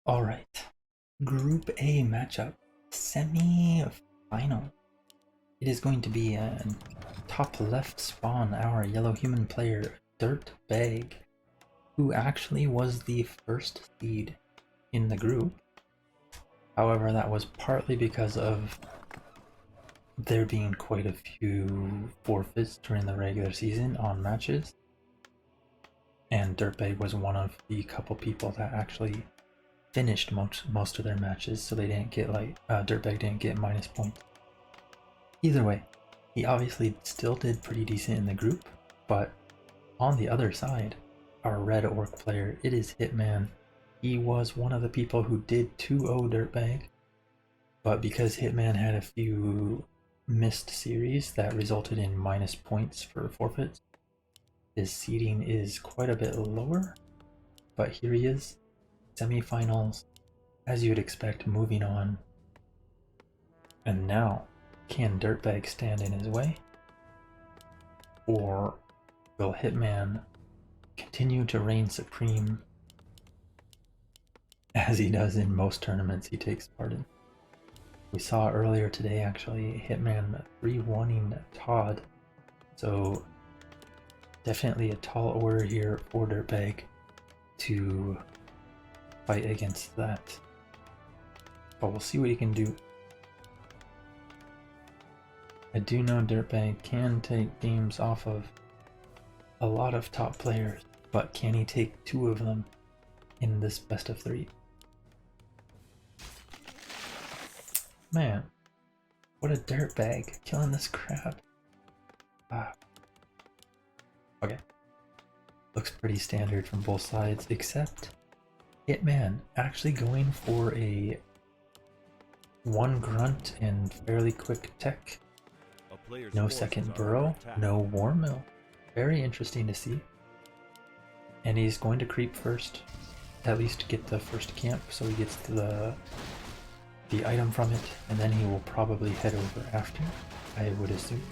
Alright, Group A matchup, semi-final. It is going to be a top left spawn, our yellow human player, DirtBag, who actually was the first seed in the group. However, that was partly because of there being quite a few forfeits during the regular season on matches. And DirtBag was one of the couple people that actually finished most of their matches, so they didn't get DirtBag didn't get minus points. Either way, he obviously still did pretty decent in the group, but on the other side, our red orc player, it is Hitman. He was one of the people who did 2-0 DirtBag, but because Hitman had a few missed series that resulted in minus points for forfeits, his seeding is quite a bit lower, but here he is. Semifinals, as you would expect, moving on. And now, can DirtBag stand in his way? Or will Hitman continue to reign supreme as he does in most tournaments he takes part in? We saw earlier today, actually, Hitman 3-1ing Todd. So definitely a tall order here for DirtBag to fight against that, but we'll see what he can do. I do know DirtBag can take games off of a lot of top players, but can he take 2 of them in this best of 3? Man, what a DirtBag, killing this crab. Okay, looks pretty standard from both sides, except Hitman actually going for a 1 grunt and fairly quick tech. No second burrow, no war mill. Very interesting to see. And he's going to creep first, at least get the first camp so he gets to the item from it, and then he will probably head over after, I would assume.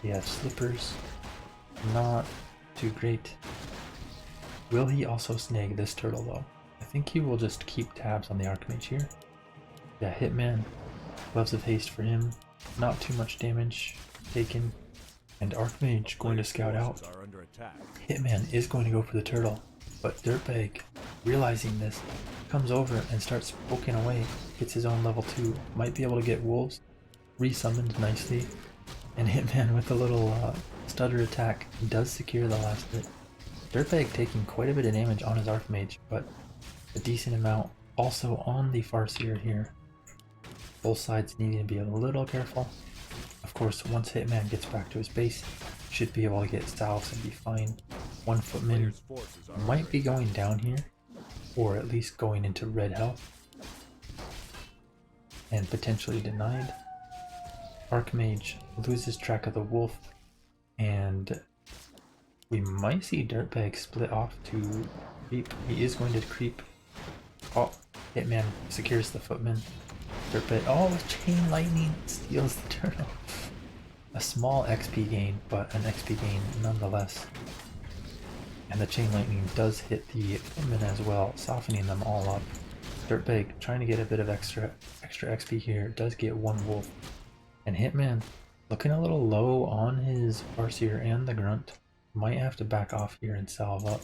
He has slippers, not too great. Will he also snag this turtle though? I think he will just keep tabs on the Archmage here. Yeah, Hitman, Gloves of Haste for him, not too much damage taken. And Archmage going to scout out. Hitman is going to go for the turtle, but DirtBag, realizing this, comes over and starts poking away, gets his own level 2, might be able to get wolves, resummoned nicely, and Hitman with a little stutter attack does secure the last bit. DirtBag taking quite a bit of damage on his Archmage, but a decent amount also on the Farseer here. Both sides needing to be a little careful. Of course, once Hitman gets back to his base, should be able to get salves and be fine. 1 footman might be going down here, or at least going into red health, and potentially denied. Archmage loses track of the wolf, and we might see DirtBag split off to creep. He is going to creep. Oh, Hitman secures the footman. DirtBag, oh, chain lightning steals the turtle. A small XP gain, but an XP gain nonetheless. And the chain lightning does hit the footman as well, softening them all up. DirtBag trying to get a bit of extra XP here, does get 1 wolf. And Hitman looking a little low on his Farseer and the grunt. Might have to back off here and salve up.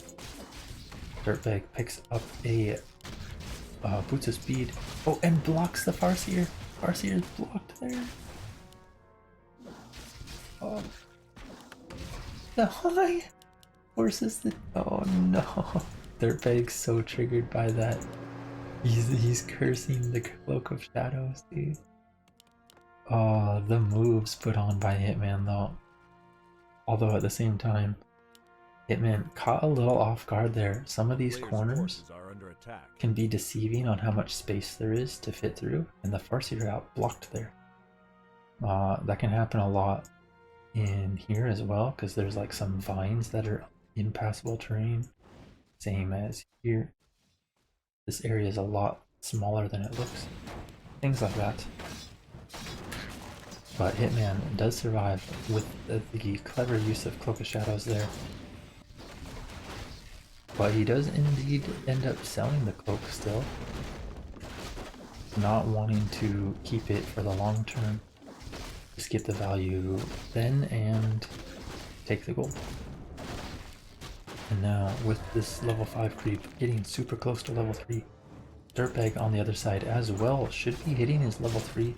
DirtBag picks up a Boots of Speed. Oh, and blocks the Farseer. Farseer is blocked there. Oh. No, forces the. Oh no. DirtBag's so triggered by that. He's cursing the Cloak of Shadows, dude. Oh, the moves put on by Hitman though. Although at the same time, Hitman caught a little off guard there. Some of these corners can be deceiving on how much space there is to fit through, and the Farseer out blocked there. That can happen a lot in here as well, because there's like some vines that are impassable terrain. Same as here. This area is a lot smaller than it looks. Things like that. But Hitman does survive with the clever use of Cloak of Shadows there. But he does indeed end up selling the cloak still, not wanting to keep it for the long term. Just get the value then and take the gold. And now with this level 5 creep getting super close to level 3, DirtBag on the other side as well should be hitting his level 3,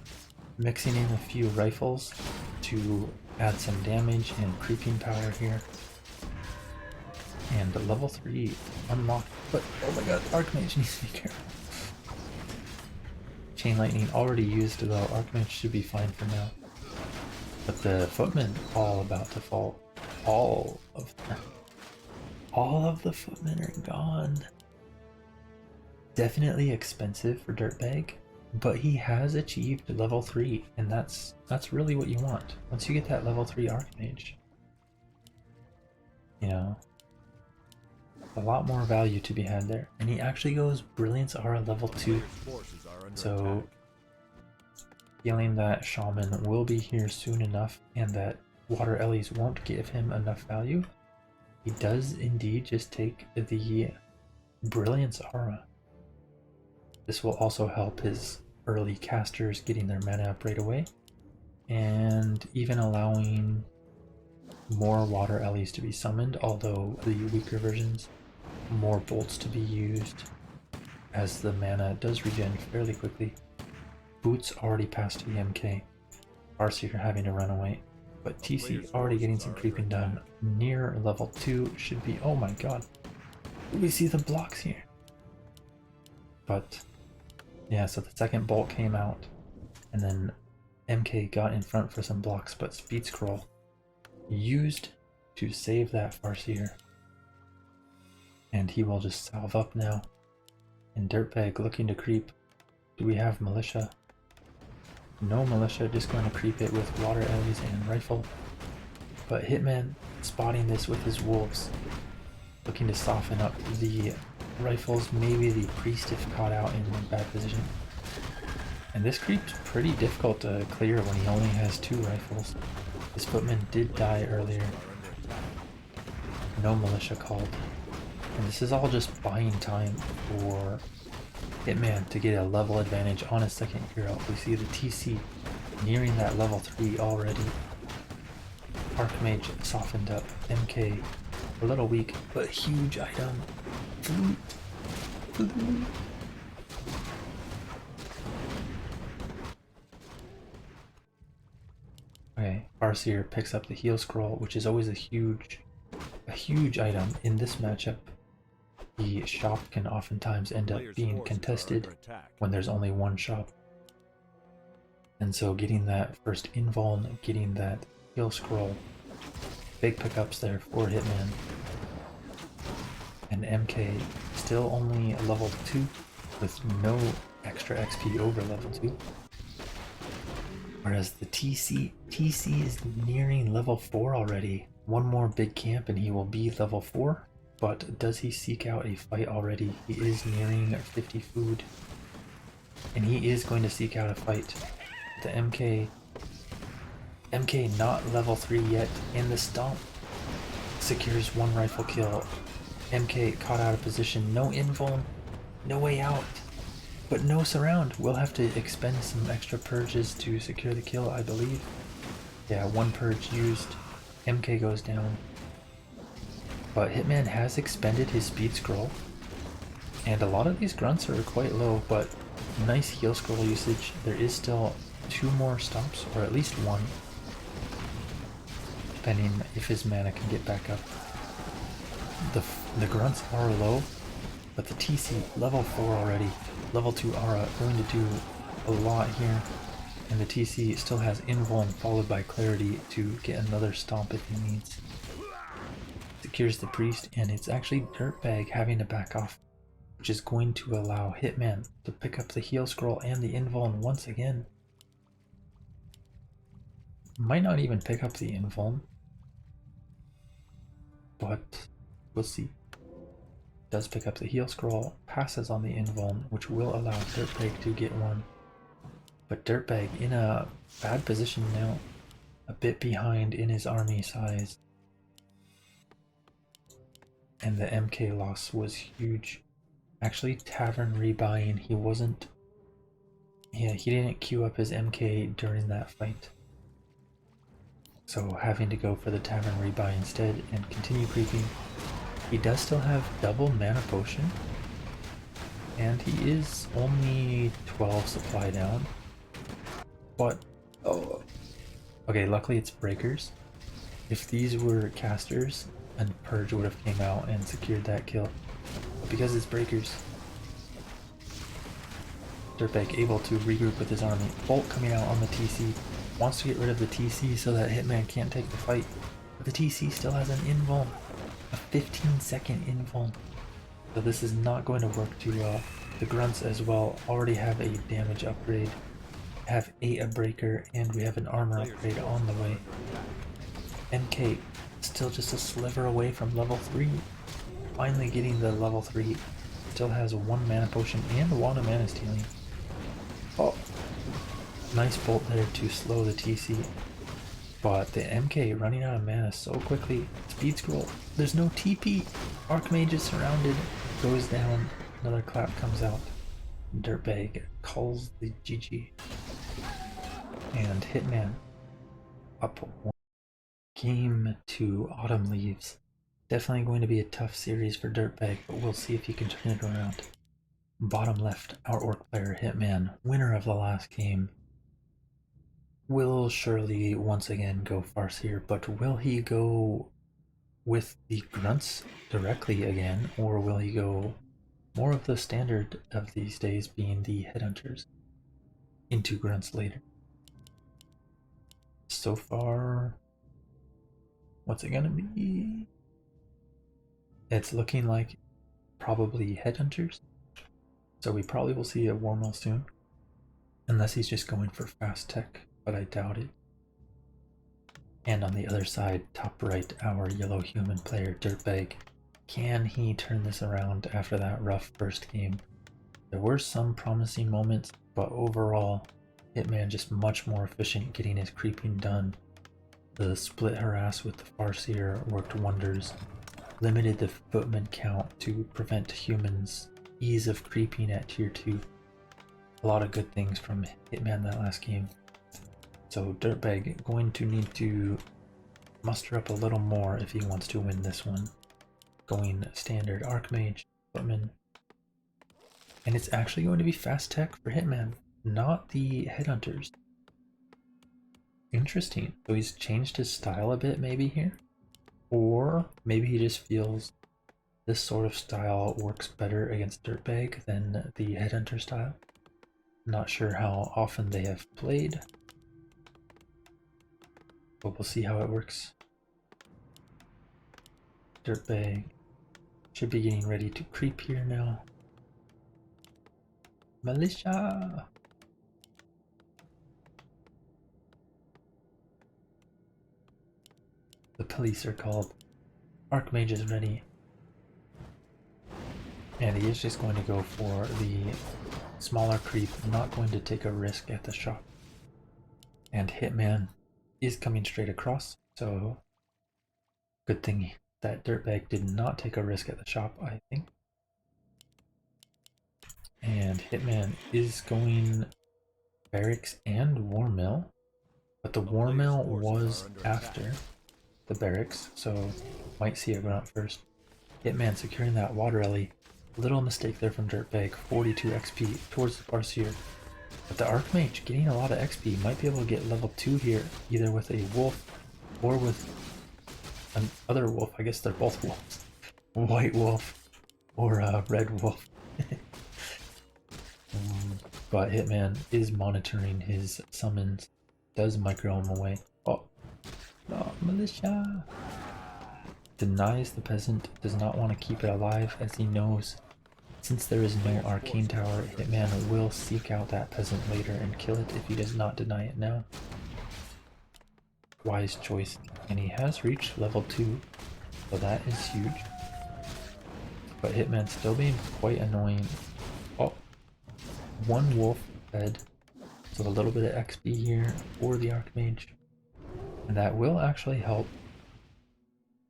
mixing in a few rifles to add some damage and creeping power here. And level 3 unlocked, but oh my god, Archmage needs to be careful. Chain Lightning already used though, Archmage should be fine for now. But the Footmen all about to fall. All of the Footmen are gone. Definitely expensive for DirtBag, but he has achieved level 3, and that's really what you want. Once you get that level 3 Archmage, you know, a lot more value to be had there. And he actually goes Brilliance Aura level 2, so feeling that Shaman will be here soon enough and that Water Ellies won't give him enough value, he does indeed just take the Brilliance Aura. This will also help his early casters getting their mana up right away, and even allowing more Water Ellies to be summoned, although the weaker versions, more bolts to be used as the mana does regen fairly quickly. Boots already passed the MK. Farseer having to run away. But TC already getting some creeping done. Near level 2 should be... oh my god. We see the blocks here. But yeah, so the second bolt came out. And then MK got in front for some blocks, but Speed Scroll used to save that Farseer. And he will just salve up now. And DirtBag looking to creep. Do we have Militia? No Militia, just going to creep it with Water Ellies and Rifle. But Hitman spotting this with his Wolves. Looking to soften up the Rifles, maybe the Priest if caught out in a bad position. And this creep's pretty difficult to clear when he only has 2 Rifles. His Footman did die earlier. No Militia called. And this is all just buying time for Hitman to get a level advantage on his second hero. We see the TC nearing that level 3 already. Archmage softened up. MK a little weak, but huge item. Flute. Flute. Okay, Farseer picks up the heal scroll, which is always a huge item in this matchup. The shop can oftentimes end up being contested when there's only one shop. And so getting that first invuln, getting that heal scroll, big pickups there for Hitman. And MK still only a level 2 with no extra XP over level 2. Whereas the TC is nearing level 4 already. One more big camp and he will be level 4. But does he seek out a fight already? He is nearing 50 food. And he is going to seek out a fight. The MK not level 3 yet, and the stomp secures 1 rifle kill. MK caught out of position, no invuln, no way out, but no surround. We'll have to expend some extra purges to secure the kill, I believe. Yeah, 1 purge used. MK goes down. But Hitman has expended his speed scroll, and a lot of these grunts are quite low, but nice heal scroll usage. There is still 2 more stomps, or at least 1, depending if his mana can get back up. The grunts are low, but the TC level 4 already, level 2 aura going to do a lot here, and the TC still has invuln followed by clarity to get another stomp if he needs. Secures the priest, and it's actually DirtBag having to back off, which is going to allow Hitman to pick up the heal scroll and the invuln once again. Might not even pick up the invuln, but we'll see. Does pick up the heal scroll, passes on the invuln, which will allow DirtBag to get 1. But DirtBag in a bad position now, a bit behind in his army size. and the MK loss was huge. Actually, Tavern rebuying, he wasn't... Yeah, he didn't queue up his MK during that fight. So having to go for the Tavern rebuy instead and continue creeping. He does still have double mana potion. And he is only 12 supply down. But, oh... Okay, luckily it's breakers. If these were casters, and Purge would have came out and secured that kill. But because it's breakers, DirtBag able to regroup with his army. Bolt coming out on the TC. Wants to get rid of the TC so that Hitman can't take the fight. But the TC still has an invuln. A 15-second invuln. So this is not going to work too well. The grunts as well already have a damage upgrade. Have a breaker, and we have an armor upgrade on the way. MK still just a sliver away from level 3. Finally getting the level 3. Still has 1 mana potion and 1 mana stealing. Oh, nice bolt there to slow the TC. But the MK running out of mana so quickly. Speed scroll. There's no TP. Archmage is surrounded. Goes down. Another clap comes out. DirtBag calls the GG. And Hitman up 1. Game 2, Autumn Leaves. Definitely going to be a tough series for DirtBag, but we'll see if he can turn it around. Bottom left, our Orc player Hitman, winner of the last game, will surely once again go Farseer, but will he go with the grunts directly again, or will he go more of the standard of these days being the Headhunters into grunts later? So far, what's it gonna be? It's looking like probably Headhunters. So we probably will see a Warmill soon. Unless he's just going for fast tech, but I doubt it. And on the other side, top right, our yellow human player, DirtBag. Can he turn this around after that rough first game? There were some promising moments, but overall, Hitman just much more efficient getting his creeping done. The split harass with the Farseer worked wonders. Limited the footman count to prevent humans' ease of creeping at tier 2. A lot of good things from Hitman that last game. So DirtBag going to need to muster up a little more if he wants to win this one. Going standard Archmage, footman. And it's actually going to be fast tech for Hitman, not the Headhunters. Interesting. So he's changed his style a bit maybe here? Or maybe he just feels this sort of style works better against DirtBag than the Headhunter style. Not sure how often they have played, but we'll see how it works. DirtBag should be getting ready to creep here now. Militia! The police are called. Archmage is ready. And he is just going to go for the smaller creep, not going to take a risk at the shop. And Hitman is coming straight across, so good thing that DirtBag did not take a risk at the shop, I think. And Hitman is going barracks and Warmill, but the Warmill was after the barracks, so might see a grunt first. Hitman securing that water alley. Little mistake there from DirtBag. 42 XP towards the Farseer. But the Archmage getting a lot of XP, might be able to get level 2 here, either with a wolf or with another wolf. I guess they're both wolves. White wolf or a red wolf. But Hitman is monitoring his summons. Does micro him away. Oh, no, militia! Denies the peasant, does not want to keep it alive as he knows since there is no arcane tower, Hitman will seek out that peasant later and kill it if he does not deny it now. Wise choice, and he has reached level 2, so that is huge. But Hitman still being quite annoying. Oh, one wolf fed, so a little bit of XP here for the Archmage, and that will actually help.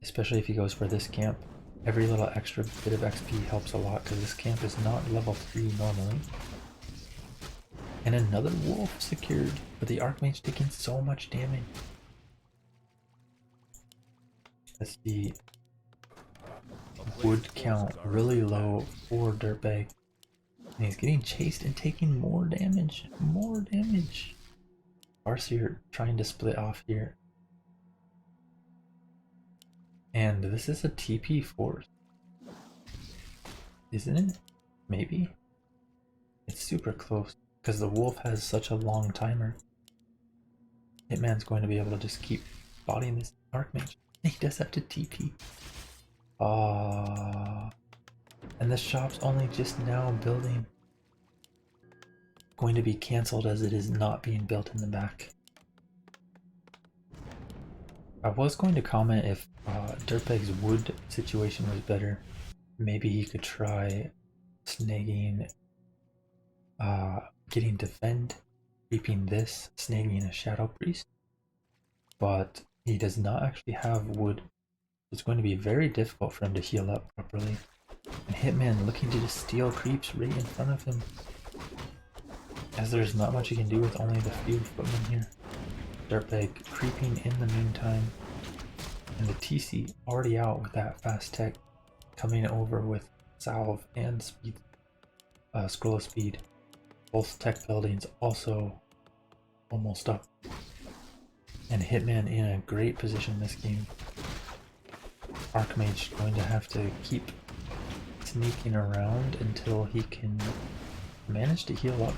Especially if he goes for this camp. Every little extra bit of XP helps a lot because this camp is not level 3 normally. And another wolf secured, but the Archmage taking so much damage. That's the wood count really low for DirtBag. And he's getting chased and taking more damage. More damage. Arceer trying to split off here. And this is a TP force. Isn't it? Maybe? It's super close. Because the wolf has such a long timer. Hitman's going to be able to just keep bodying this Archmage. He does have to TP. And the shop's only just now building. Going to be cancelled as it is not being built in the back. I was going to comment if DirtBag's wood situation was better. Maybe he could try snagging, getting defend, creeping this, snagging a Shadow Priest. But he does not actually have wood. It's going to be very difficult for him to heal up properly. And Hitman looking to just steal creeps right in front of him. As there's not much he can do with only the few footmen here. DirtBag creeping in the meantime. And the TC already out with that fast tech. Coming over with salve and speed. Scroll of speed. Both tech buildings also almost up. And Hitman in a great position this game. Archmage going to have to keep sneaking around until he can manage to heal up.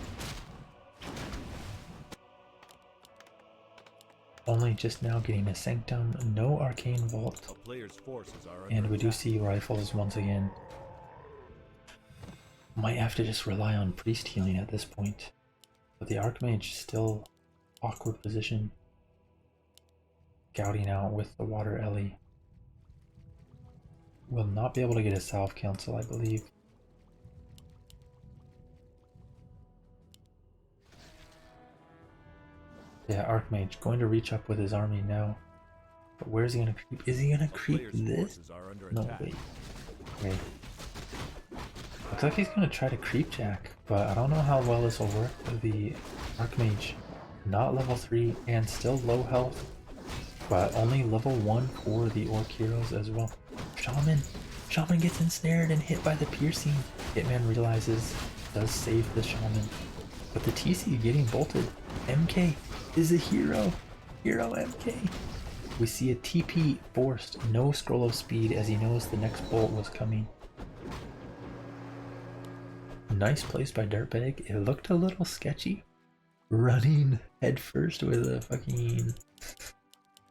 Only just now getting a Sanctum, no Arcane Vault, and we do see rifles once again. Might have to just rely on priest healing at this point, but the Archmage still awkward position, scouting out with the Water Ellie. Will not be able to get a salve cancel, I believe. Yeah, Archmage going to reach up with his army now. But where is he gonna creep? Is he gonna creep this? No, wait. Okay. Looks like he's gonna try to creep jack, but I don't know how well this will work. The Archmage, not level 3 and still low health, but only level 1 for the Orc heroes as well. Shaman gets ensnared and hit by the piercing. Hitman realizes, does save the Shaman. But the TC getting bolted. MK is a hero. Hero MK. We see a TP forced. No scroll of speed as he knows the next bolt was coming. Nice place by DirtBag. It looked a little sketchy. Running headfirst with a fucking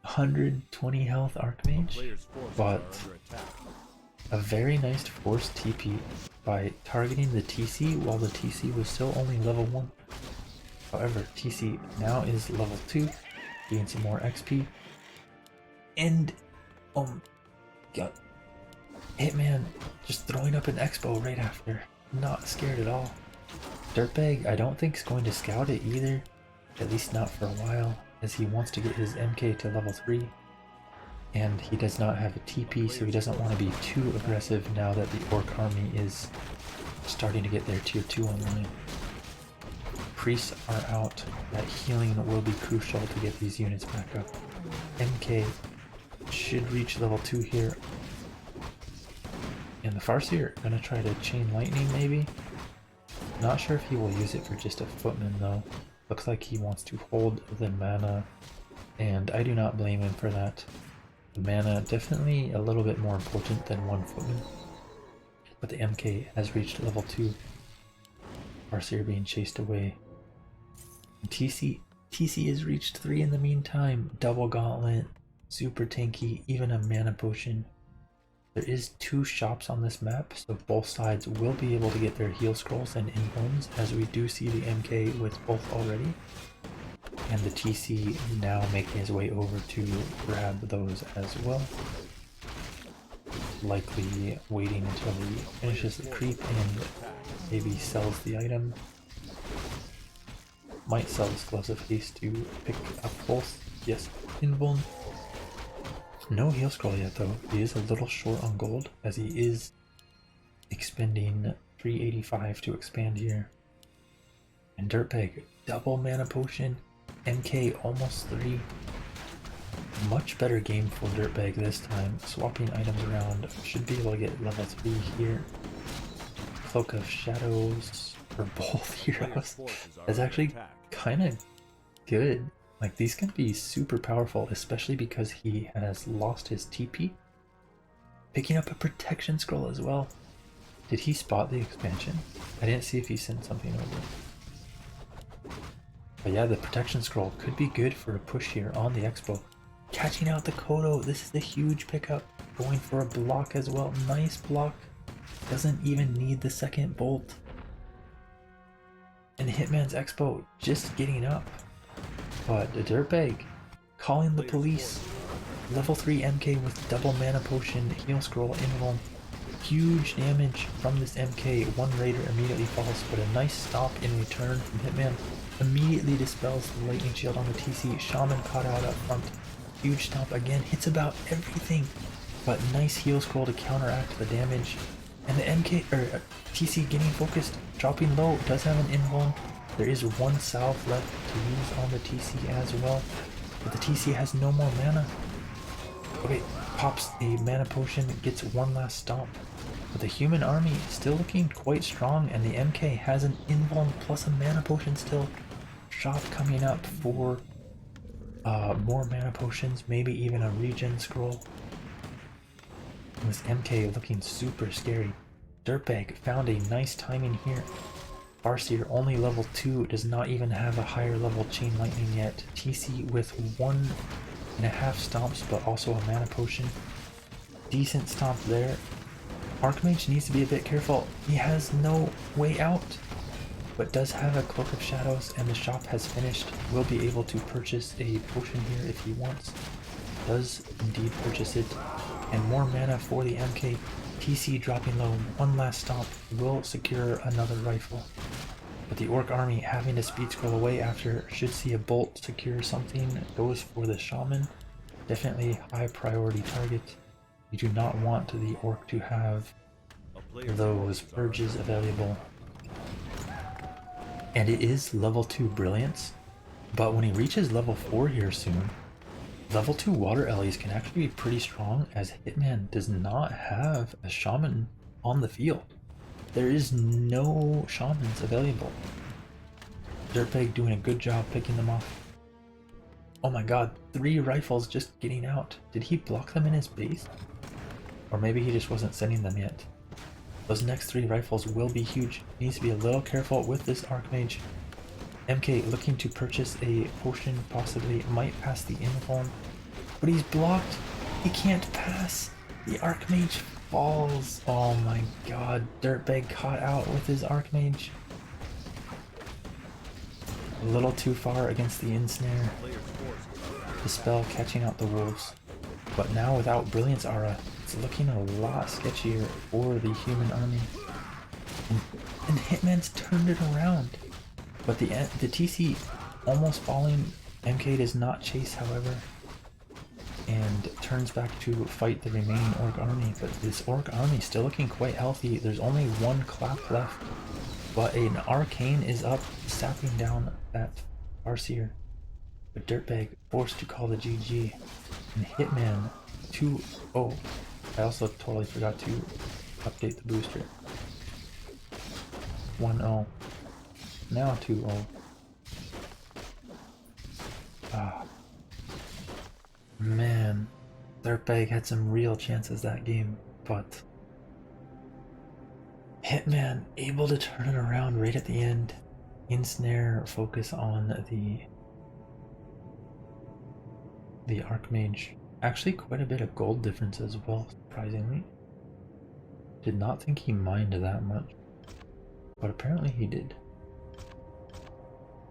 120 health Archmage. But a very nice forced TP by targeting the TC while the TC was still only level 1. However, TC now is level 2, getting some more XP. And, God, Hitman just throwing up an Expo right after. Not scared at all. DirtBag, I don't think is going to scout it either. At least not for a while, as he wants to get his MK to level 3. And he does not have a TP, so he doesn't want to be too aggressive now that the Orc army is starting to get their tier 2 online. Priests are out. That healing will be crucial to get these units back up. MK should reach level 2 here. And the Farseer gonna try to chain lightning maybe? Not sure if he will use it for just a footman though. Looks like he wants to hold the mana, and I do not blame him for that. The mana definitely a little bit more important than one footman. But the MK has reached level 2. Farseer being chased away. And TC has reached 3 in the meantime. Double gauntlet, super tanky, even a mana potion. There is 2 shops on this map, so both sides will be able to get their heal scrolls and in-homes, as we do see the MK with both already. And the TC now making his way over to grab those as well. Likely waiting until he finishes the creep and maybe sells the item. Might sell Explosive Haste to pick up both. Yes, Invuln. No heal scroll yet though. He is a little short on gold as he is expending 385 to expand here. And DirtBag, double mana potion, MK almost 3. Much better game for DirtBag this time. Swapping items around, should be able to get level 3 here. Cloak of Shadows for both heroes is actually kind of good. Like, these can be super powerful, especially because he has lost his TP. Picking up a protection scroll as well. Did he spot the expansion? I didn't see if he sent something over. But yeah, the protection scroll could be good for a push here on the Expo. Catching out the Kodo, this is the huge pickup. Going for a block as well. Nice block. Doesn't even need the second bolt. And Hitman's Expo just getting up. But the DirtBag calling the police. Level 3 MK with double mana potion, heal scroll, invuln. Huge damage from this MK. One raider immediately falls, but a nice stop in return from Hitman. Immediately dispels the lightning shield on the TC. Shaman caught out up front. Huge stomp again, hits about everything, but nice heal scroll to counteract the damage. And the TC getting focused, dropping low, does have an invuln. There is one salve left to use on the TC as well, but the TC has no more mana. Okay, pops a mana potion, gets one last stomp. But the human army still looking quite strong, and the MK has an invuln plus a mana potion still. Shop coming up for more mana potions, maybe even a regen scroll. And this MK looking super scary. DirtBag found a nice timing here. Farseer only level 2, does not even have a higher level chain lightning yet. TC with 1.5 stomps, but also a mana potion. Decent stomp there. Archmage needs to be a bit careful. He has no way out, but does have a Cloak of Shadows, and the shop has finished. Will be able to purchase a potion here if he wants. Does indeed purchase it. And more mana for the MK. TC dropping low, one last stomp, will secure another rifle. But the Orc army having to speed scroll away after, should see a bolt secure something, goes for the Shaman. Definitely high priority target. You do not want the Orc to have those purges available. And it is level 2 Brilliance, but when he reaches level 4 here soon, level 2 Water Ellies can actually be pretty strong, as Hitman does not have a Shaman on the field. There is no Shamans available. DirtBag doing a good job picking them off. Oh my god, 3 rifles just getting out. Did he block them in his base? Or maybe he just wasn't sending them yet. Those next 3 rifles will be huge. Needs to be a little careful with this Archmage. MK looking to purchase a potion, possibly might pass the invuln, but he's blocked. He can't pass. The Archmage falls. Oh my god, DirtBag caught out with his Archmage. A little too far against the ensnare. The spell catching out the wolves. But now without Brilliance Aura, it's looking a lot sketchier for the human army. And Hitman's turned it around. But the TC almost falling. MK does not chase, however, and turns back to fight the remaining Orc army. But this Orc army still looking quite healthy. There's only one clap left, but an Arcane is up, sapping down that Farseer. But DirtBag forced to call the GG, and Hitman 2-0. I also totally forgot to update the booster. 1-0. Now 2-0. Ah. Man. DirtBag had some real chances that game, but Hitman able to turn it around right at the end. Ensnare, focus on the Archmage. Actually quite a bit of gold difference as well, surprisingly. Did not think he mined that much, but apparently he did.